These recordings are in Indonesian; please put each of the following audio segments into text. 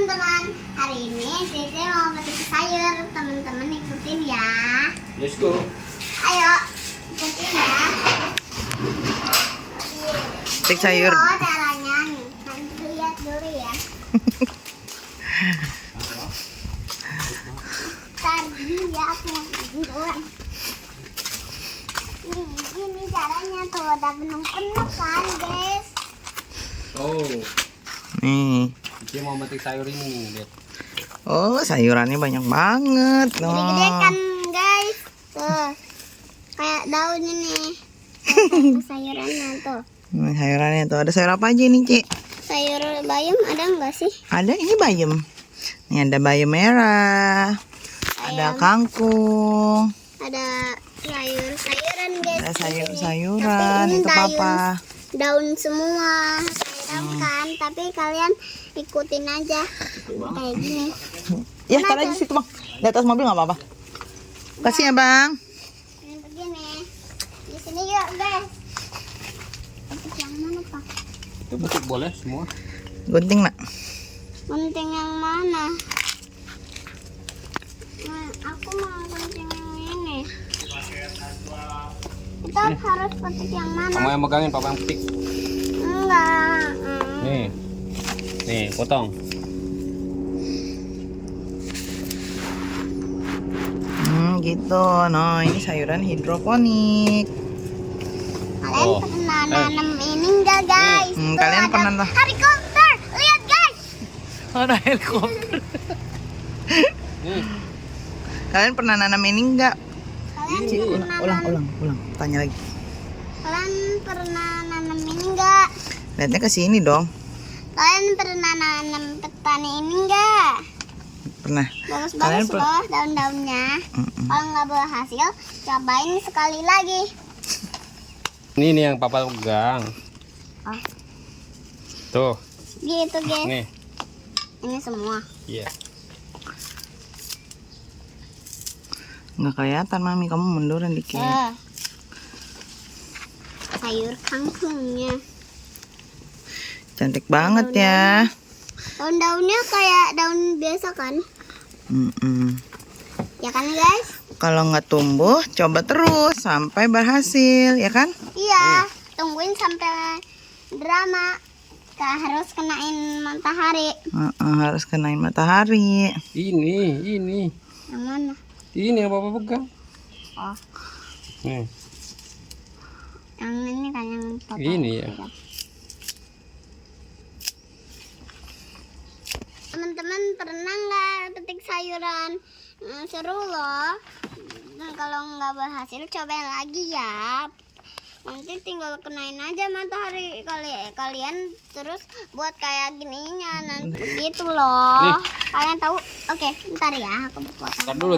teman-teman, hari ini Cici mau petik sayur. Teman-teman ikutin ya. Let's go. Ayo, ikutin ya. Petik sayur. Ini loh caranya nih. Nanti lihat dulu ya. Tadi ya aku mau tiduran. Ini caranya tuh udah penuh-penuh kan guys. Oh, Nih. dia mau metik sayur ini, lihat. Oh, sayurannya banyak banget. Gede-gede kan guys. Tuh. Kayak daun ini. Tuh, sayurannya tuh. Nah, sayurannya tuh. Ada sayur apa aja nih, Ci? Sayur bayam ada nggak sih? Ada, ini bayam. Nih ada bayam merah. Ada kangkung. Ada sayur-sayuran guys. Ada di sini. sayur-sayuran. Tapi ini Itu papa. Daun semua. Sayuran kan, tapi kalian ikutin aja kayak gini. Ya, taruh aja di situ, Bang. Di atas mobil nggak apa-apa. Kasih ya, Bang. Ini begini. Di sini yuk guys. Petik yang mana pak? Itu metik boleh semua. Gunting, Nak. Gunting yang mana? Nah, aku mau gunting yang ini. Kita harus petik yang mana? Kamu yang megangin, papa yang petik. Enggak. Nih, potong. Gitu. Nah, ini sayuran hidroponik. Kalian Oh. pernah nanam ini enggak guys? Tuh, Kalian ada pernah helikopter. Lihat guys. ada helikopter. Nih, Kalian pernah nanam ini enggak? Kalian Ini. pernah Ulang. Tanya lagi. Kalian pernah nanam ini enggak? Lihatnya ke sini dong. Kalian pernah nanam petani ini enggak? Pernah. Bagus-bagus per- loh daun-daunnya. Kalau nggak berhasil, cobain sekali lagi. ini nih yang papa pegang. Oh. Tuh, Gitu guys. nih. Ini semua. Iya. Nggak kelihatan, Mami. Kamu munduran dikit. Sayur kangkungnya. Cantik banget ya. Daun-daunnya kayak daun biasa kan? Ya kan guys? Kalau nggak tumbuh, coba terus sampai berhasil, ya kan? Iya. Tungguin sampai drama. Harus kenain matahari. Harus kenain matahari. Ini. Yang mana? Ini yang papa pegang. Oh, Nih, yang ini kan yang papa. ini ya. pegang. Teman-teman pernah nggak petik sayuran? Seru loh. Nah, kalau nggak berhasil cobain lagi ya. Nanti tinggal kenain aja matahari kalian terus buat kayak gininya nanti gitu loh. Nih. Kalian tahu? Oke, ntar ya aku potong. Ntar dulu.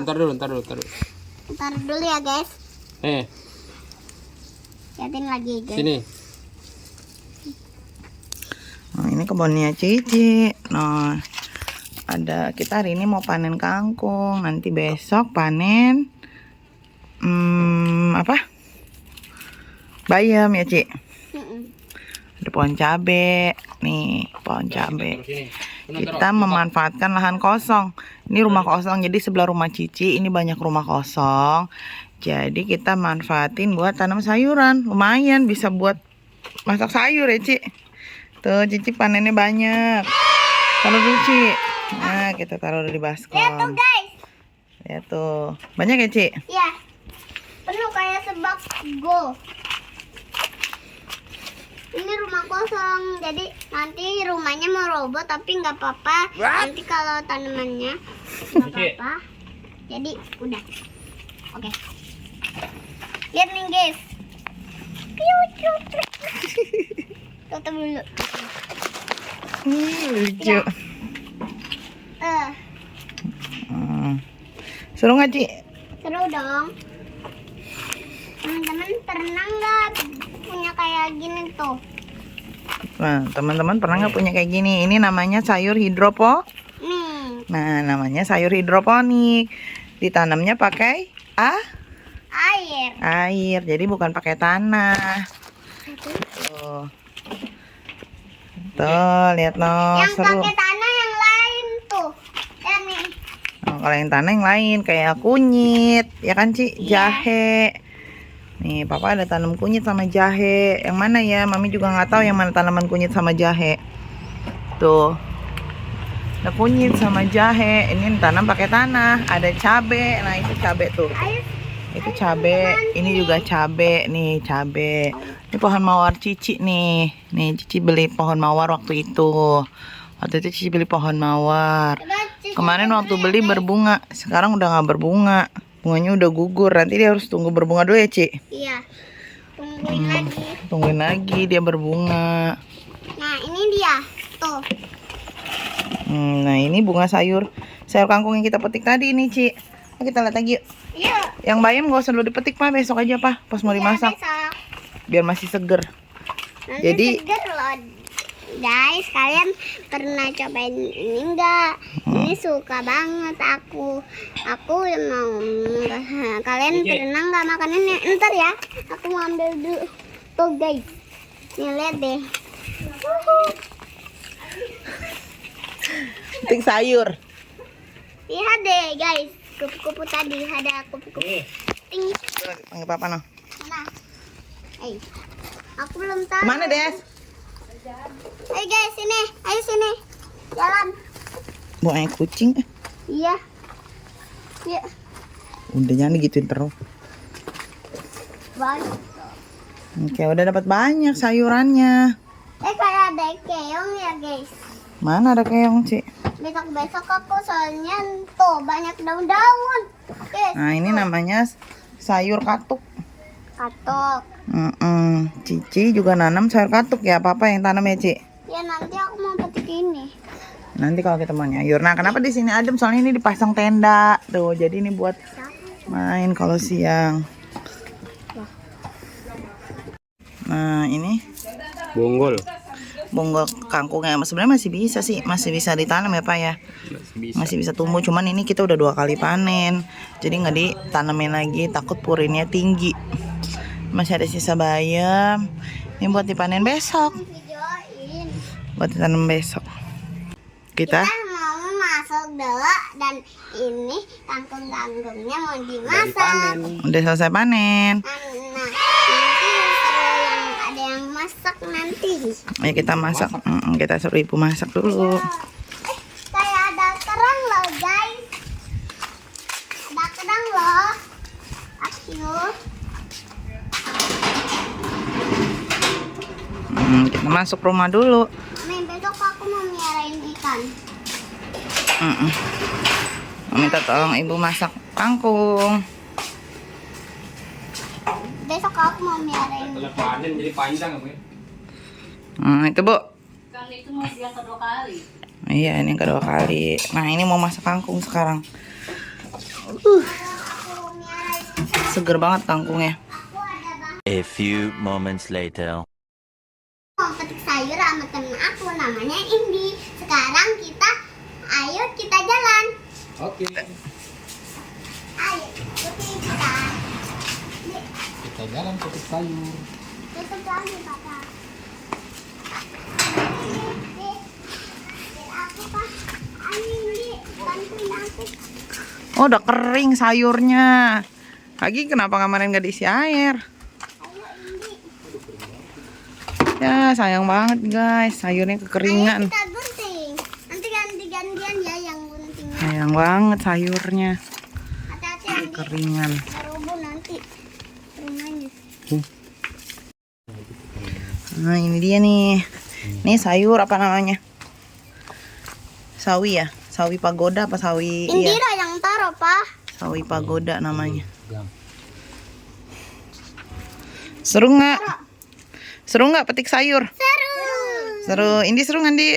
Ntar dulu ya guys. Nih, Liatin lagi guys. sini. Nah, ini kebunnya Cici. Nah, kita hari ini mau panen kangkung. Nanti besok panen bayam ya, Ci. Ada pohon cabe. Nih, pohon cabe. Kita memanfaatkan lahan kosong. Ini rumah kosong, jadi sebelah rumah Cici ini banyak rumah kosong. Jadi kita manfaatin buat tanam sayuran. Lumayan bisa buat masak sayur ya, Ci. Tuh, Cici panennya banyak. Taruh dulu, Ci. Nah, kita taruh di Lihat tuh baskom. guys. Lihat tuh. Banyak ya, Ci? Ya. Penuh kayak sebak go. Ini rumah kosong, jadi nanti rumahnya mau roboh tapi nggak apa-apa. Nanti kalau tanamannya nggak apa-apa. Jadi udah. Oke. Lihat nih guys. Tutup dulu. Lucu. Seru nggak, Ci? Seru dong. Teman-teman pernah nggak punya kayak gini tuh? Nah, teman-teman pernah nggak punya kayak gini? Ini namanya sayur hidroponik. Nih, Nah, namanya sayur hidroponik. Ditanamnya pakai air. Jadi bukan pakai tanah. Tuh. Tuh, lihat no, Yang seru. pakai tanah yang lain Kalau yang tanah yang lain kayak kunyit, ya kan Ci? Jahe. Nih, Papa ada tanam kunyit sama jahe. Yang mana ya? Mami juga nggak tahu yang mana tanaman kunyit sama jahe. Tuh. Ada kunyit sama jahe. Ini tanam pakai tanah. Ada cabe. Nah, itu cabe tuh. Itu cabe. Ini juga cabe. Nih, cabe. Ini pohon mawar Cici nih. Nih, Cici beli pohon mawar waktu itu. Waktu itu Cici beli pohon mawar. Kemarin waktu beli berbunga. Sekarang udah nggak berbunga. Bunganya udah gugur. Nanti dia harus tunggu berbunga dulu ya, Ci? Iya. Tungguin lagi. Tungguin lagi dia berbunga. Nah, ini dia. Tuh. Nah, ini bunga sayur kangkung yang kita petik tadi ini, Ci. Nah, kita lihat lagi yuk. Iya. Yang bayam gak usah dulu dipetik, Pak. Besok aja, Pak. Pas mau dimasak. Besok. Biar masih seger. Nanti Jadi seger loh. Guys, kalian pernah cobain ini enggak? Ini suka banget aku. Aku mau. Kalian pernah nggak makan ini? Ntar ya. Aku mau ambil dulu. Tuh guys. Nih lihat deh. petik sayur. Lihat deh guys. Kupu-kupu tadi ada kupu-kupu. Ting. Panggil Papa noh. Mana? Aku belum tahu. Kemana, Des? Ayo guys, sini. Ayo sini. Jalan. Buang kucing. Iya. Iya. Udah jangan digituin terus. Banyak. Oke, udah dapat banyak sayurannya. Kayak ada keong ya guys. Mana ada keong, Ci? Besok-besok aku soalnya tuh banyak daun-daun. Guys. Nah, ini namanya sayur katuk. Katuk. Cici juga nanam sayur katuk ya, Papa yang tanam ya, Ci? Ya nanti aku mau petik ini. Nanti kalau kita mau nyayur. Nah, kenapa di sini adem? Soalnya ini dipasang tenda tuh. Jadi ini buat main kalau siang. Nah, ini Bonggol. bonggol kangkungnya sebenarnya masih bisa sih, masih bisa ditanam ya, Pak ya. Masih bisa tumbuh, cuman ini kita udah 2 kali panen. Jadi nggak ditanamin lagi, takut purinnya tinggi. Masih ada sisa bayam. Ini buat dipanen besok. Videoin. Buat ditanam besok. Kita Mau masuk dulu dan ini kangkung-kangkungnya mau dimasak. udah selesai panen. Nah, nanti seru yang ada yang masak nanti. Ya kita masak. Kita suruh ibu masak dulu. Kayak ada kerang loh guys. Ada kerang loh. Aku. Kita masuk rumah dulu. Nih besok aku mau miarain ikan. Minta tolong ibu masak kangkung. Besok aku mau miarain Setelah panen jadi panjang apa ya? Itu, Bu. Kan itu masih yang kedua kali. Iya, ini yang kedua kali. Nah, ini mau masak kangkung sekarang. aku miarain ikan. Seger banget kangkungnya. Aku ada bahan A few moments later. mau petik sayur sama temen aku namanya Indi. Sekarang ayo kita jalan. Oke. Ayo ikuti kita. Kita jalan ke sayur. Tutup lagi Papa. Aku Pak. Ayo Indi bantuin aku. Oh, udah kering sayurnya. Lagi kenapa kemarin gak diisi air? Ayo Indi. Ya, sayang banget guys. Sayurnya Ayo kekeringan. kita gunting. Nanti ganti-gantian ya yang guntingnya. Sayang banget sayurnya. Hati-hati Indi. Kekeringan. Merubuh nanti rumahnya. Nah, ini dia nih. Ini sayur apa namanya? Sawi ya? Sawi pagoda apa sawi? Iya, Indira yang taruh Pak. sawi pagoda namanya. Seru nggak? Seru nggak petik sayur? Seru. Seru. Indi seru nggak, Di?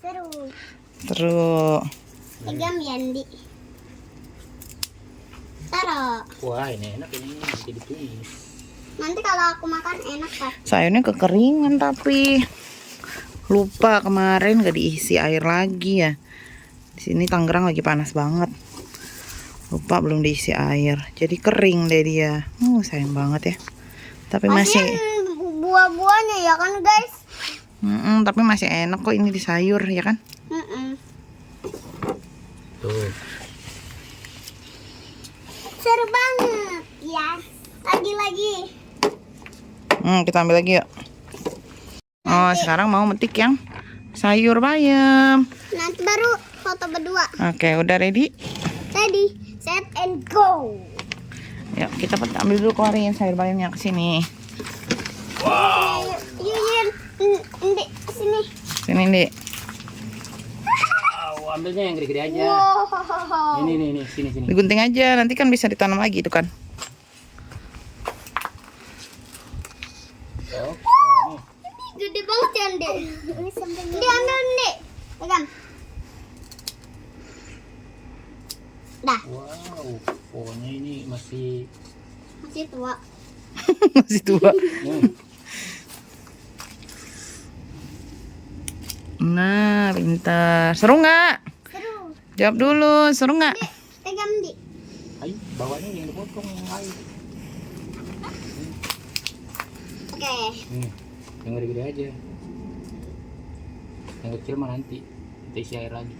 Seru. Seru. Pegang ya Indi. Taruh. Wah, ini enak ini nanti ditumis. Nanti kalau aku makan enak Pak. Sayurnya kekeringan tapi lupa kemarin gak diisi air lagi ya. Di sini Tangerang lagi panas banget. Lupa belum diisi air. Jadi kering deh dia. Sayang banget ya. Tapi masih Buah-buahnya ya kan guys. tapi masih enak kok ini di sayur ya kan? Mm-mm. Tuh. lagi. Kita ambil lagi yuk. Oh, sekarang mau metik yang sayur bayam. Nanti baru foto berdua. Oke, udah ready? Ready, set and go. Yuk, kita ambil dulu keluarin sayur bayamnya ke sini. Yuyun, Ndek, sini. Sini, Dik. Wow, ambilnya yang gede-gede aja. Wow. Ini, sini. Digunting aja, nanti kan bisa ditanam lagi itu kan. Gede banget ya, Ndek. Diambil, Ndek. Pegang. Dah, Wow, pohonnya ini masih masih tua. Masih tua. Nah, pintar. Seru nggak? Seru. Jawab dulu, seru nggak? Ndek, pegang, Ndek. Ayo, bawahnya yang dipotong yang lain. Oke. Yang gede-gede aja. Yang kecil mah nanti kita isi air lagi.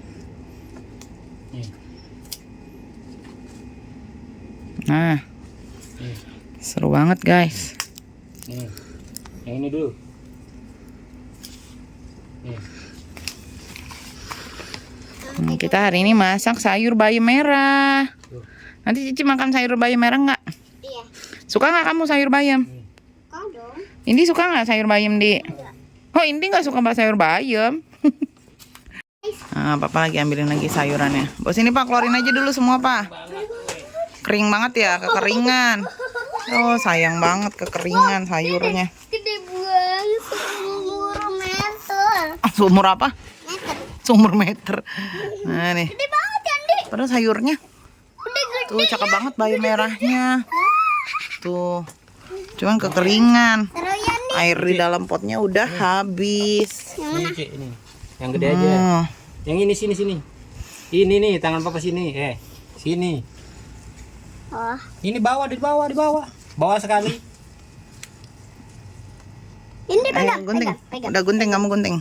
Nih. Nah, Nih. seru banget guys. Nih. Yang ini dulu. Nih. Kita hari ini masak sayur bayam merah. Tuh. Nanti Cici makan sayur bayam merah nggak? Iya. Suka nggak kamu sayur bayam? Kau dong. Indi suka nggak sayur bayam, Di? Oh, Indi nggak suka sayur bayam. Nah, Papa lagi ambilin lagi sayurannya. Bos ini Pak, keluarin aja dulu semua Pak. Kering banget ya, kekeringan. Oh, sayang banget kekeringan sayurnya. Gede banget, seumur meter. Seumur apa? Meter. Seumur meter. Nah nih, Gede banget ya, Ndek. padahal sayurnya. Gede-gede. Tuh, cakep banget bayam merahnya. Tuh, cuman kekeringan. Seru ya, Ndek. Air di dalam potnya udah habis. Ini, Cik, ini. Yang gede aja. Yang ini sini. Ini nih, tangan Papa sini. Sini. Oh, Ini di bawah. Bawah sekali. ini Ayo, pegang, gunting. pegang. Udah gunting, kamu gunting.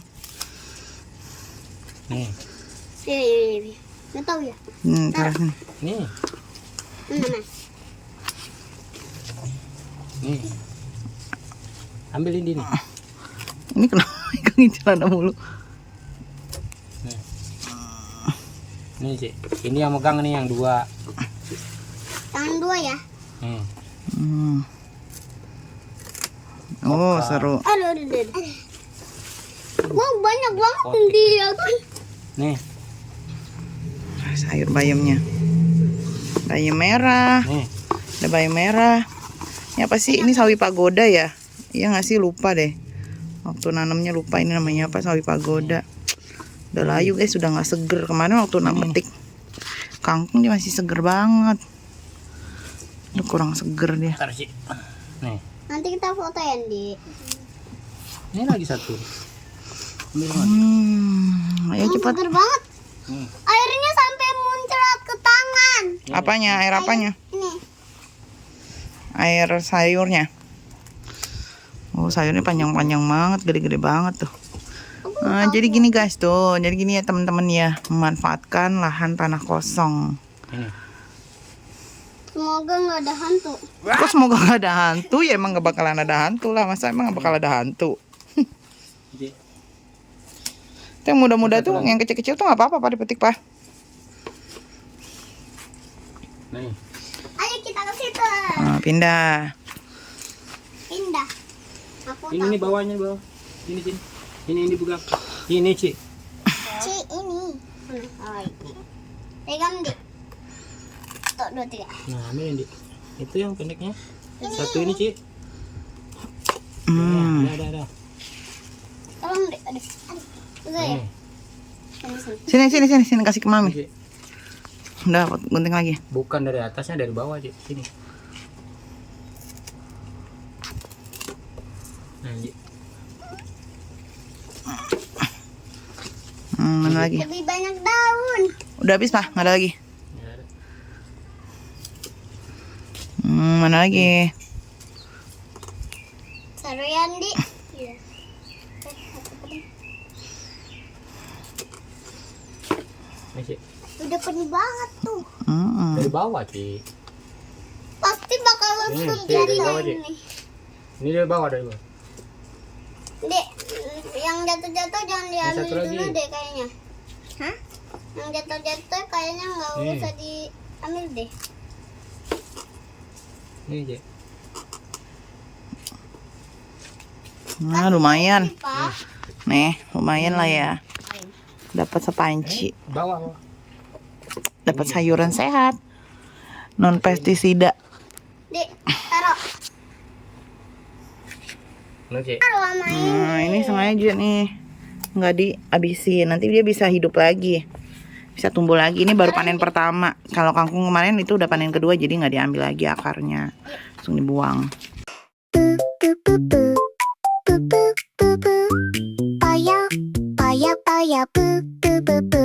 Nih. Iya. Nggak tahu ya. Taruh sini. Nih. Mana? Nih. Ambil ini nih. Ini kenapa megangin celana mulu? Nih, Cik. Ini yang megang nih yang dua. Tangan dua ya. Nih. Oh, seru. Aduh. Wah, banyak banget dia. Nih. Sayur bayamnya. Bayam merah. Nih. Ada bayam merah. Ini apa sih? Ini sawi pagoda ya? Iya nggak sih? Lupa deh. Waktu nanamnya lupa ini namanya apa, sawi pagoda. Udah layu guys, sudah nggak seger. Kemarin waktu metik kangkung dia masih seger banget. Udah kurang seger dia. Taruh, Cik. Nih. Nanti kita foto ya, Ndek. Ini lagi satu. Ambil mana? Ayo cepat. Seger banget. Nih. Airnya sampai muncrat ke tangan. Apanya? Air apanya? Ini. Air sayurnya. Oh, sayurnya panjang-panjang banget, gede-gede banget tuh. Nah, jadi gini guys tuh, jadi gini ya teman-teman ya, memanfaatkan lahan tanah kosong. Ini. Semoga nggak ada hantu. Kok semoga gak ada hantu? Ya emang gak bakalan ada hantu lah, masa emang gak bakal ada hantu? Cik. Itu yang muda-muda tuh, yang kecil-kecil tuh gak apa-apa Pak dipetik Pak. Nih. Ayo kita ke situ. Nah, pindah. Pindah. Aku Ini nih bawahnya bawah. Sini. Ini pegang. Ini, Cik. Ci ini. Oh, ini. Pegang, Ndek. 1, 2, 3. Nah, ambil Dik. Itu yang pendeknya. Satu ini, Cik. Ada. Tolong, Ndek. Aduh. Udah ya. Nih. Sini kasih ke Mami. Cik. Udah, gunting lagi. Bukan dari atasnya, dari bawah, Cik. Sini. Nah, Cik. Mana lagi? Lebih banyak daun. Udah habis Pak, nggak ada lagi. Ya, ada. Mana lagi? Seru ya, Ndek. Iya. Nih, Cik. Udah penuh banget tuh. Hmm. Dari bawah, Cik. Pasti bakal langsung Dek, jadi dari bawah, Dek. ini. Ini dari bawah, dari bawah. Dek, yang jatuh-jatuh jangan diambil satu lagi. dulu deh kayaknya. Hah? Yang jatuh-jatuh kayaknya nggak Nih. usah diambil deh. Ini, Dek. Nah, lumayan. Pak, Nih, lumayan lah ya. Dapat sepanci. Bawah, bawah. Dapat sayuran sehat. Non pestisida. Dek, taruh. Nanti. Taruh sama ini. Nah, ini sengaja nih. Nggak dihabisin. Nanti dia bisa hidup lagi. Bisa tumbuh lagi. Ini baru panen pertama. Kalau kangkung kemarin itu udah panen kedua, jadi nggak diambil lagi akarnya. Langsung dibuang. Paya, paya, paya, pu, pu, pu, pu.